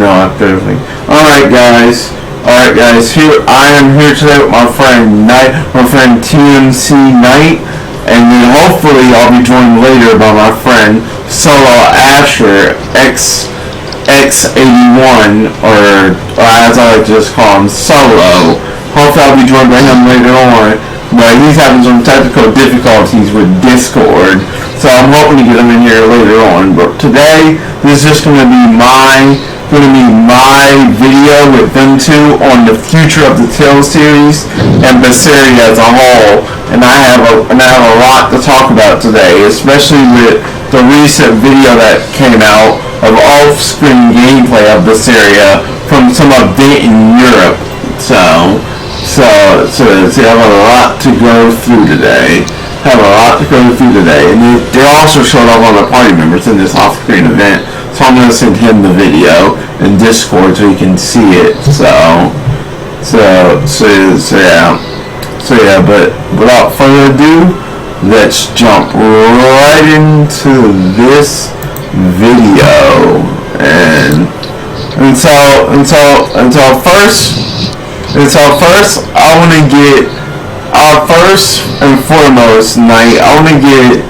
know after everything. Alright guys, here I am here today with my friend TmcKnight, and then hopefully I'll be joined later by my friend Solo Asher X81, or as I like to just call him, Solo. Hopefully I'll be joined by him later on, but he's having some technical difficulties with Discord, so I'm hoping to get him in here later on. But today, this is just going to be my video with them two on the Future of the Tales series and Berseria as a whole, and I have a lot to talk about today, especially with the recent video that came out of off-screen gameplay of Berseria from some event in Europe. So I have a lot to go through today. And they also showed up on the party members in this off-screen event. So I'm gonna send him the video in Discord so he can see it. But without further ado, let's jump right into this video. And first, I want to get first and foremost, Knight. I want to get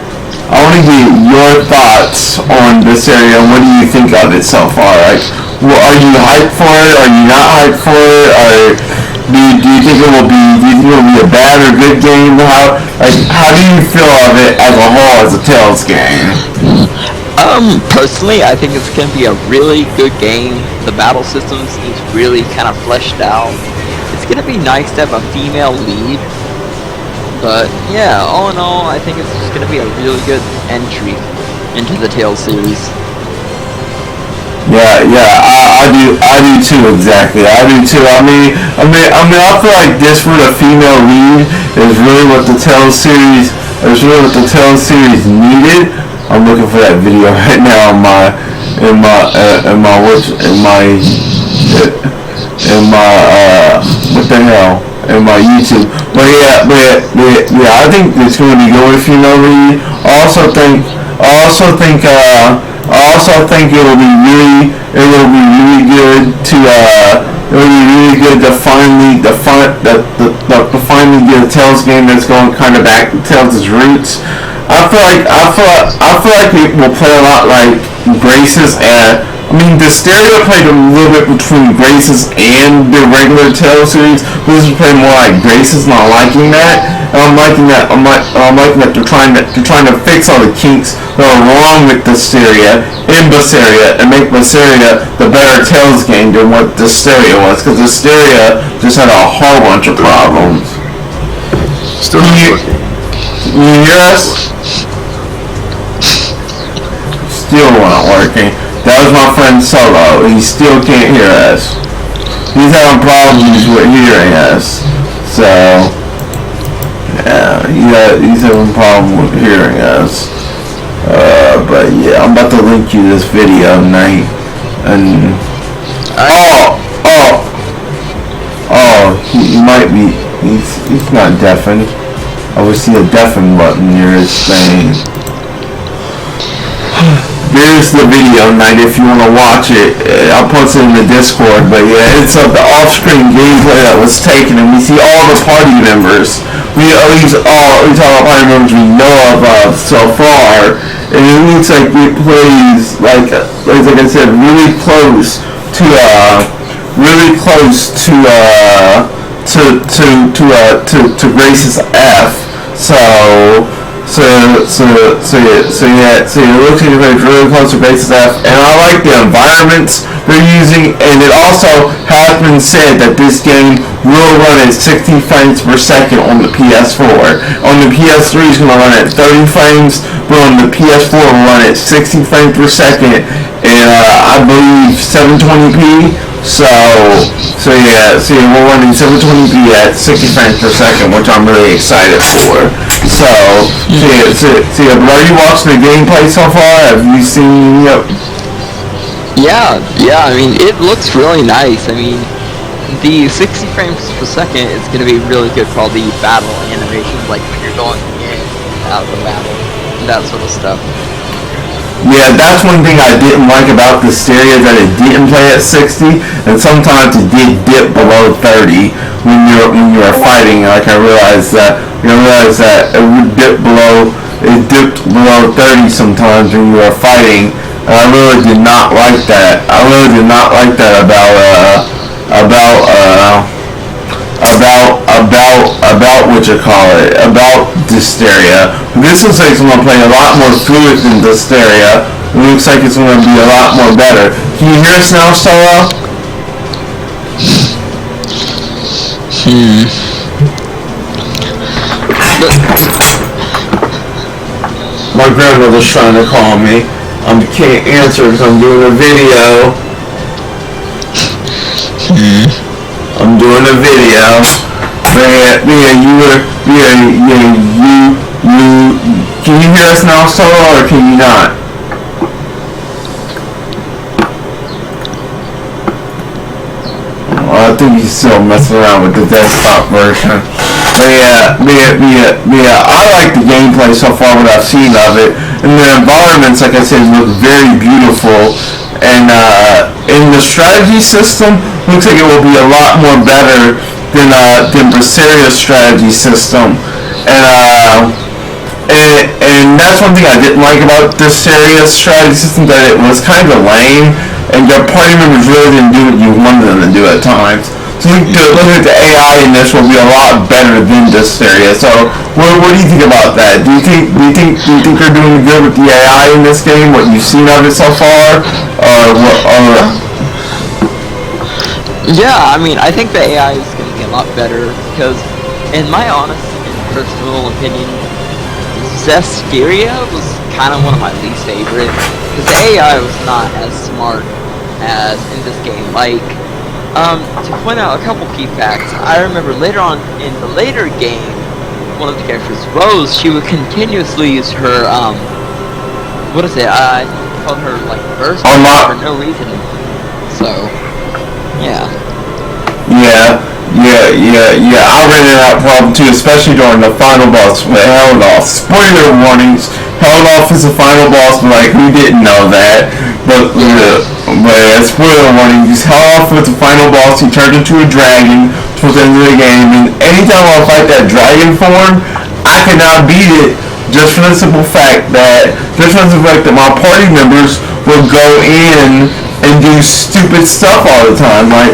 your thoughts on this area. What do you think of it so far? Like, are you hyped for it? Are you not hyped for it? Or do you think it will be? Do you think it will be a bad or good game? How do you feel of it as a whole as a Tales game? Personally, I think it's going to be a really good game. The battle system seems really kind of fleshed out. It's going to be nice to have a female lead. But yeah, all in all, I think it's just going to be a really good entry into the Tales series. I do too, exactly. I do too. I mean, I feel like this for the female lead is really what the Tales series needed. I'm looking for that video right now in my YouTube. But yeah, I think it's going to be good with female lead. I also think it'll be really good to finally get a Tales game that's going kind of back to Tales' roots. I feel like it will play a lot like Graces and the stereo played a little bit between Graces and the regular Tales series. This is playing more like Graces, and I'm liking that. And I'm liking that they're trying to fix all the kinks that are wrong with the stereo in Berseria and make Berseria the better Tales game than what the stereo was, because the stereo just had a whole bunch of problems. Still not working. You hear us? Still not working. That was my friend Solo. He still can't hear us. He's having problems with hearing us. So, yeah, he's having a problem with hearing us. But yeah, I'm about to link you this video, Knight. And he might be. He's not deafened. I would see a deafen button near his thing. There's the video, Knight, if you want to watch it. I'll post it in the Discord, but yeah, it's of the off-screen gameplay that was taken, and we see all the party members. We all the party members we know of so far, and it looks like it plays like I said, really close to Grace's F. So it looks like it's really close to Grace's F, and I like the environments they're using, and it also has been said that this game will run at 60 frames per second on the PS4. On the PS3 it's going to run at 30 frames, but on the PS4 it will run at 60 frames per second, and I believe 720p. So we're running 720p at 60 frames per second, which I'm really excited for. So but are you watching the gameplay so far? Have you seen? Yeah. I mean, it looks really nice. I mean, the 60 frames per second is going to be really good for all the battle animations, like when you're going in and out of the battle, and that sort of stuff. Yeah, that's one thing I didn't like about the stereo, that it didn't play at 60, and sometimes it did dip below 30 when you were fighting. Like I realized that it would dipped below 30 sometimes when you were fighting. And I really did not like that. I really did not like that about what you call it, about Dysteria. This looks like it's going to play a lot more fluid than Dysteria. It looks like it's going to be a lot more better. Can you hear us now, Solo? My grandmother's trying to call me. I can't answer because I'm doing a video. I'm doing a video. Can you hear us now, Solo, or can you not? Well, I think he's still messing around with the desktop version. But yeah, I like the gameplay so far, what I've seen of it. And the environments, like I said, look very beautiful. And in the strategy system, looks like it will be a lot more better than Berseria's strategy system. And that's one thing I didn't like about Berseria's strategy system, that it was kind of lame, and your party members really didn't do what you wanted them to do at times. So looking at the AI in this will be a lot better than Dysteria. So what do you think about that? Do you think they're doing good with the AI in this game? What you've seen of it so far, Yeah, I mean, I think the AI is going to be a lot better because, in my honest and personal opinion, Zestiria was kind of one of my least favorite because the AI was not as smart as in this game. Like, to point out a couple key facts, I remember later on in the later game, one of the characters, Rose, she would continuously use her, what is it, I called her, like, burst for no reason. So, yeah. Yeah, I ran into that problem too, especially during the final boss with Held Off. Spoiler warnings, Held Off is the final boss, but like, who didn't know that? But spoiler warning, he's held off with the final boss, he turned into a dragon towards the end of the game, and anytime I fight that dragon form, I cannot beat it, just for the simple fact that my party members will go in and do stupid stuff all the time, I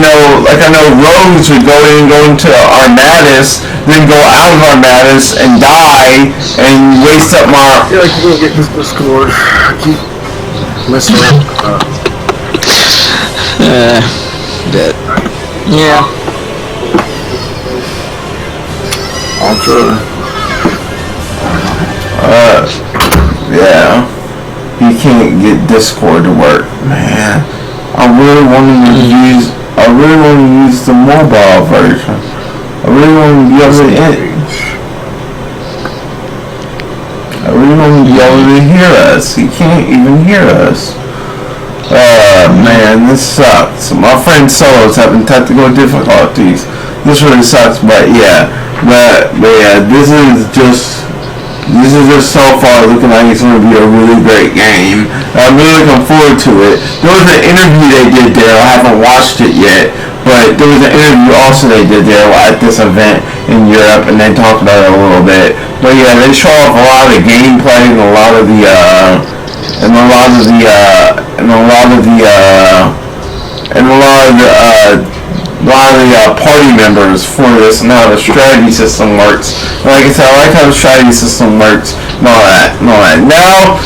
know Rose would go into Armatis, then go out of Armatis and die and waste up my. Yeah, like you get this Discord. Keep messing around. Yeah. I'll try. Yeah. You can't get Discord to work, man. I really want to use the mobile version. I really want to be able to hear us. He can't even hear us. Man, this sucks. My friend Solo's having technical difficulties. This really sucks, but yeah, this is just so far looking like it's going to be a really great game. I'm really looking forward to it. There was an interview they did there. I haven't watched it yet, but there was an interview also they did there at this event in Europe, and they talked about it a little bit. But yeah, they show off a lot of the gameplay and a lot of the party members for this and how the strategy system works. And like I said, I like how the strategy system works and all that. Now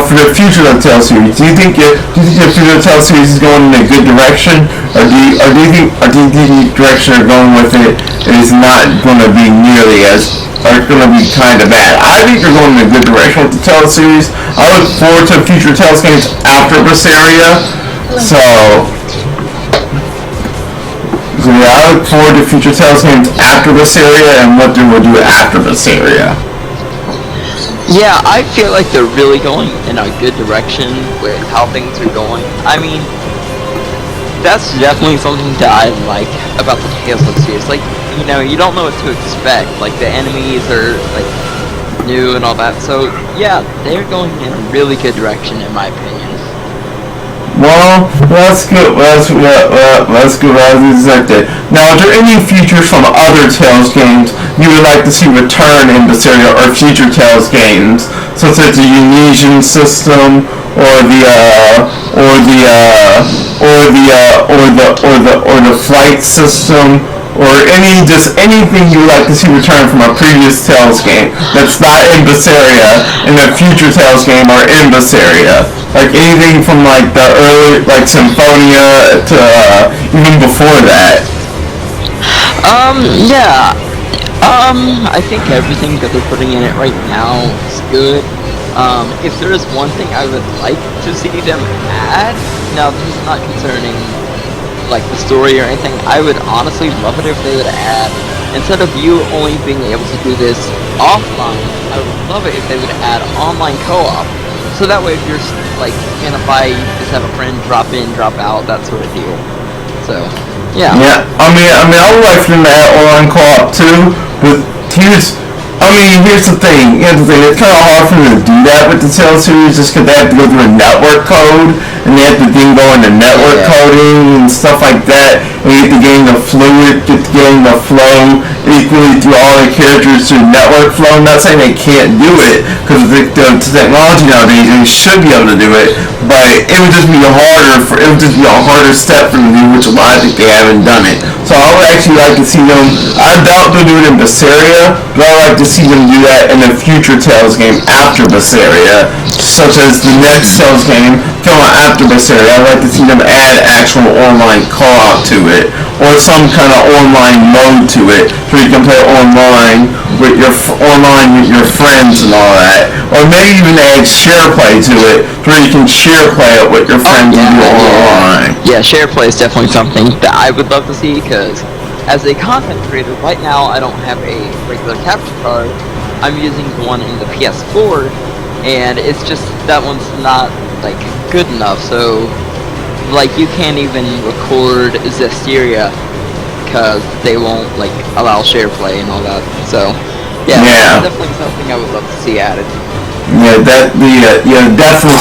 for the Future of Tales series, do you think the Future of Tales series is going in a good direction, or do you think the direction they're going with it is not going to be nearly as, or it's going to be kind of bad? I think they're going in a good direction with the Tales series. I look forward to future Tales games after Berseria. So yeah, I look forward to future Tales games after Berseria and what they will do after Berseria. Yeah, I feel like they're really going in a good direction with how things are going. I mean, that's definitely something that I like about the Tales of series. Like, you know, you don't know what to expect. Like, the enemies are, like, new and all that. So, yeah, they're going in a really good direction, in my opinion. Well, that's good. That's good. As expected. Now, are there any features from other Tales games you would like to see return in Berseria or future Tales games, such as the Unisian system or the flight system, or anything you would like to see return from a previous Tales game that's not in Berseria in a future Tales game or in Berseria? Like anything from like the early, like Symphonia to even before that. Yeah. I think everything that they're putting in it right now is good. If there is one thing I would like to see them add, now this is not concerning like the story or anything, I would honestly love it if they would add, instead of you only being able to do this offline, I would love it if they would add online co-op. So that way if you're like in a fight, you just have a friend drop in, drop out, that sort of deal. So, yeah. Yeah, I mean, I would like for them to add online co-op too, but here's the thing. It's kind of hard for them to do that with the Tales series, just because they have to go through a network code, and they have to then go into network coding and stuff like that, and you have to gain the flow equally through all the characters through network flow. I'm not saying they can't do it, because the technology nowadays, they should be able to do it, but it would just be a harder step for them to do, which I think they haven't done it. So I would actually like to see them, I doubt they'll do it in Berseria, but I would like to see them do that in a future Tales game after Berseria, such as the next Tales game coming after Berseria. I'd like to see them add actual online co-op to it, or some kind of online mode to it, so you can play online with your friends and all that, or maybe even add share play to it, where you can share play it with your friends and do online. Yeah, share play is definitely something that I would love to see, because as a content creator, right now I don't have a regular capture card. I'm using the one in the PS4, and it's just, that one's not, like, good enough, so, like, you can't even record Zestiria, because they won't, like, allow share play and all that, so, yeah. That's definitely something I would love to see added. Yeah, definitely.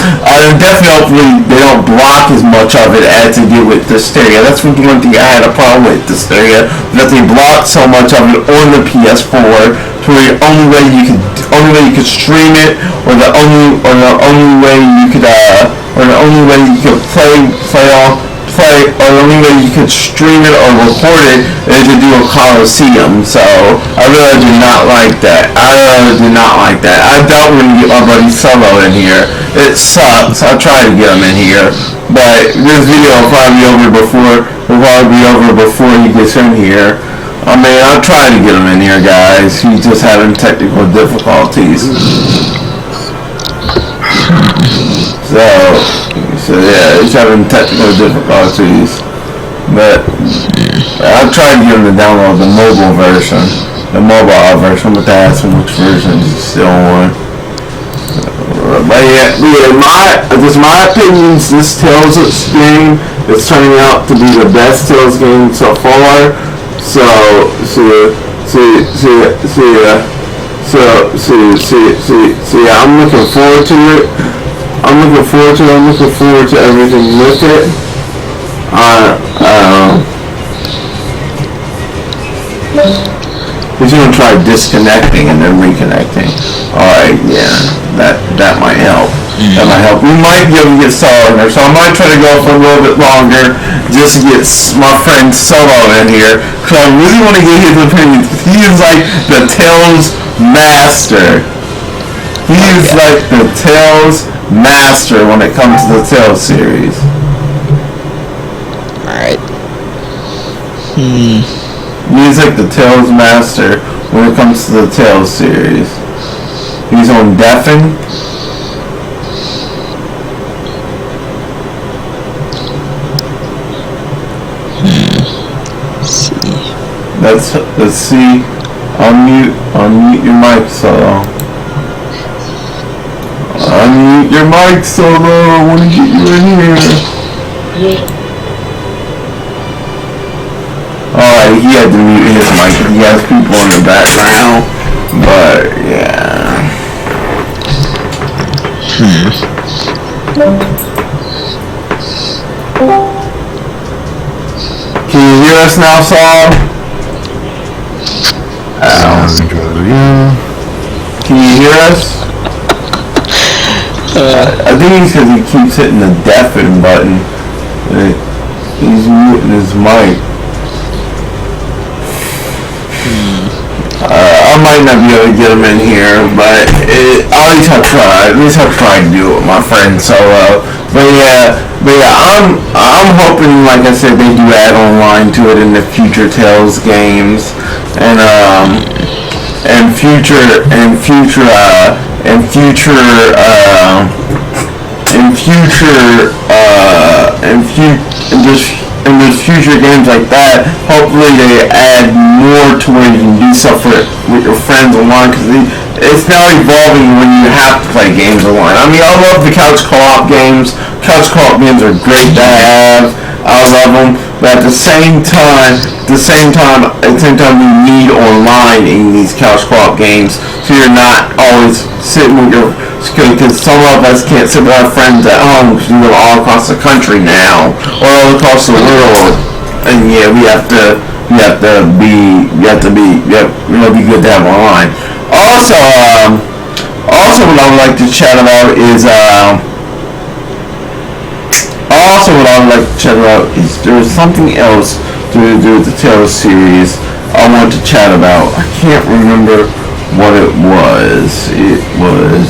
Hopefully they don't block as much of it as they do with Hysteria. That's one thing I had a problem with Hysteria, that they blocked so much of it on the PS4, to where the only way you could stream it, or the only way you could or the only way you could stream it or record it is to do a Coliseum. So I really did not like that. I doubt we're gonna get my buddy Solo in here. It sucks. I'll try to get him in here, but this video will probably be over before he gets in here. I mean, I'll try to get him in here, guys. He's just having technical difficulties. So yeah, he's having technical difficulties, but I'll try to get him to download the mobile version. But to ask him which version he's still on. But my opinions, this Tales game is turning out to be the best Tales game so far. I'm looking forward to it. I'm looking forward to everything with it. He's gonna try disconnecting and then reconnecting. Alright, yeah, that might help. That might help. We might be able to get Solo, so I might try to go for a little bit longer just to get my friend Solo in here, because I really want to get his opinion. He is like the Tales master. He is like the Tales master when it comes to the Tales series. Alright. He's like the Tales master when it comes to the Tales series. He's on Deafen. Let's see. Unmute your mic, Solo. Unmute your mic, Solo. I want to get you in here. Alright, he had to mute his mic because he has people in the background. But yeah. Can you hear us now, Saul? Can you hear us? I think it's because he keeps hitting the deafen button. He's muting his mic. I might not be able to get him in here, but at least I'll try. At least I'll try to do it with my friend Solo. But yeah, I'm hoping, like I said, they do add online to it in the Future Tales games, and there's future games like that. Hopefully they add more to where you can do stuff with your friends online, because it's now evolving when you have to play games online. I mean, I love the couch co-op games. Couch co-op games are great to have. I love them, but at the same time, you need online in these couch co-op games, so you're not always sitting with your, because some of us can't sit with our friends at home because we live all across the country now, or all across the world, and yeah, we have to be good to have online. Also, what I would like to chat about is there's something else to do with the Tales series I want to chat about. I can't remember what it was. It was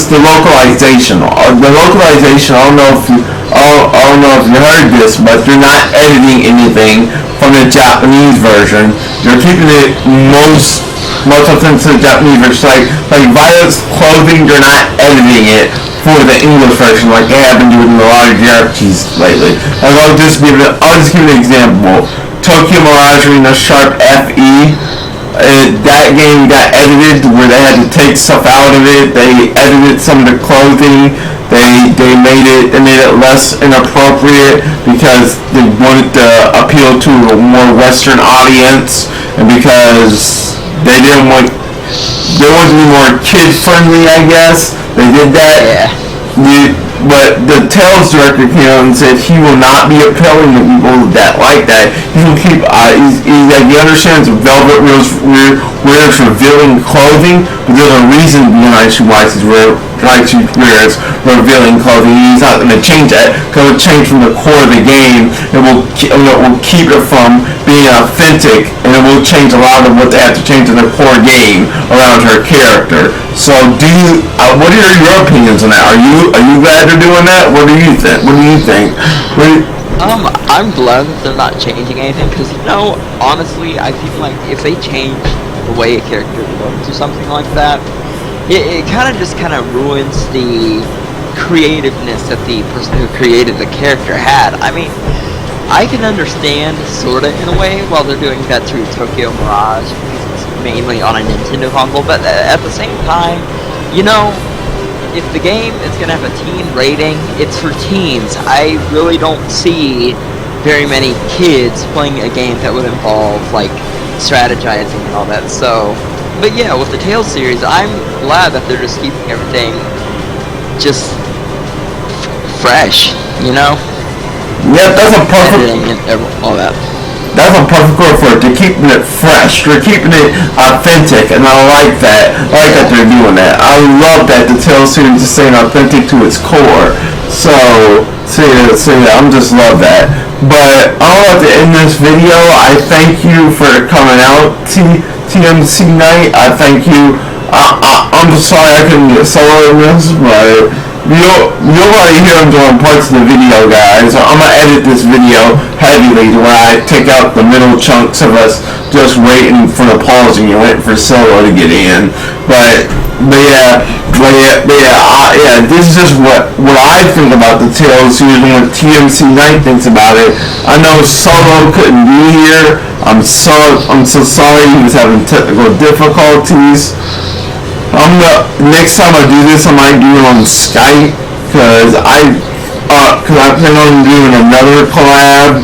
the localization. The localization. I don't know if you heard this, but they're not editing anything from the Japanese version. They're keeping it most of them to the Japanese version. Like Violet's clothing, they're not editing it for the English version like they have been doing in a lot of JRPGs lately. I'll just give an example. Tokyo Mirage Arena Sharp FE. That game got edited where they had to take stuff out of it. They edited some of the clothing. They made it less inappropriate because they wanted to appeal to a more Western audience, and because they wanted to be more kid friendly, I guess. They did that. Yeah. But the Tales director came out and said he will not be appealing to people that like that. He will keep. He understands Velvet wears revealing clothing, but there's a reason behind why she wears revealing clothing. He's not going to change that because it will change from the core of the game. It will keep it from being authentic, and it will change a lot of what they have to change in the core game around her character. So, what are your opinions on that? Are you glad they're doing that? What do you think? I'm glad that they're not changing anything, because honestly, I feel like if they change the way a character looks or something like that, it kind of ruins the creativeness that the person who created the character had. I mean, I can understand, sorta, in a way, while they're doing that through Tokyo Mirage, because it's mainly on a Nintendo console, but at the same time, if the game is going to have a teen rating, it's for teens. I really don't see very many kids playing a game that would involve, like, strategizing and all that, so... But yeah, with the Tales series, I'm glad that they're just keeping everything just fresh, Yeah, that's a perfect... all that. That's a perfect word for it. They're keeping it fresh. They're keeping it authentic, and I like that. I like that they're doing that. I love that the Tales series is staying authentic to its core. So yeah, I'm just love that. But I'll have to end this video. I thank you for coming out, TmcKnight. I thank you. I'm just sorry I couldn't get Solo in this, but you'll already hear him doing parts of the video, guys. I'm gonna edit this video heavily to where I take out the middle chunks of us just waiting for the pausing and waiting for Solo to get in. But yeah, this is just what I think about the Tales series and what TmcKnight thinks about it. I know Solo couldn't be here. I'm so sorry he was having technical difficulties. Next time I do this, I might do it on Skype, because I plan on doing another collab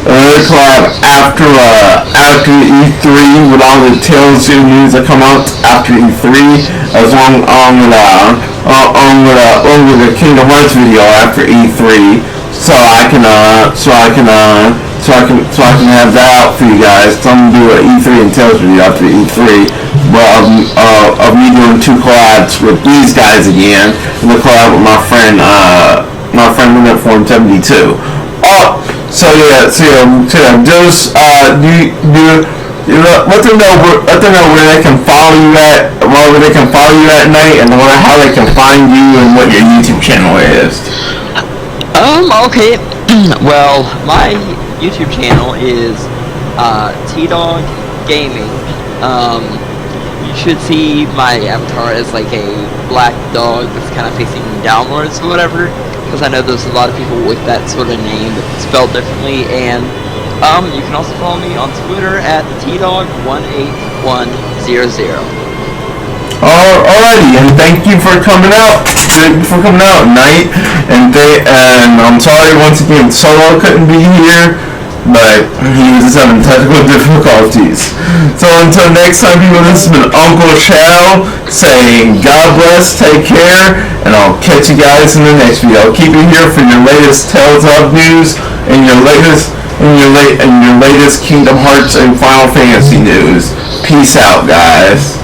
another collab after E3 with all the Tales news that come out after E3, as long with the Kingdom Hearts video after E3, so I can have that out for you guys. So I'm gonna do an E3 and Tales video after E3, but of me doing 2 collabs with these guys again, and the collab with my friend Limit Form 72. So just let them know where they can follow you at, Night, and how they can find you and what your YouTube channel is. Okay. Well, my YouTube channel is Tdog Gaming. You should see my avatar as like a black dog that's kind of facing downwards or whatever, because I know there's a lot of people with that sort of name but spelled differently. And you can also follow me on Twitter at Tdog18100. Alrighty, and thank you for coming out. Night. And I'm sorry once again, Solo couldn't be here, but he was just having technical difficulties. So until next time, people, this has been Uncle Chow saying God bless, take care, and I'll catch you guys in the next video. Keep it here for your latest Tales of news and your latest Kingdom Hearts and Final Fantasy news. Peace out, guys.